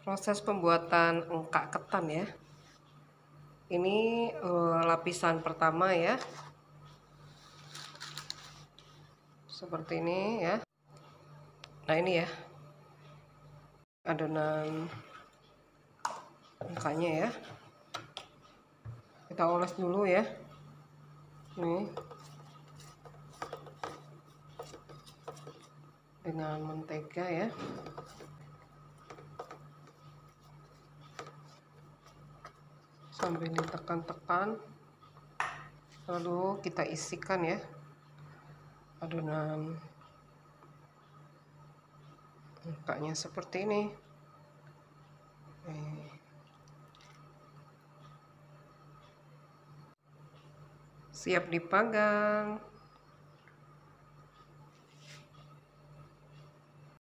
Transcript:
Proses pembuatan engkak ketan ya. Ini lapisan pertama ya. Seperti ini ya. Nah, ini ya. Adonan engkaknya ya. Kita oles dulu ya. Nih. Dengan mentega ya. Sambil ditekan-tekan, lalu kita isikan ya adonan engkaknya seperti ini. Siap dipanggang.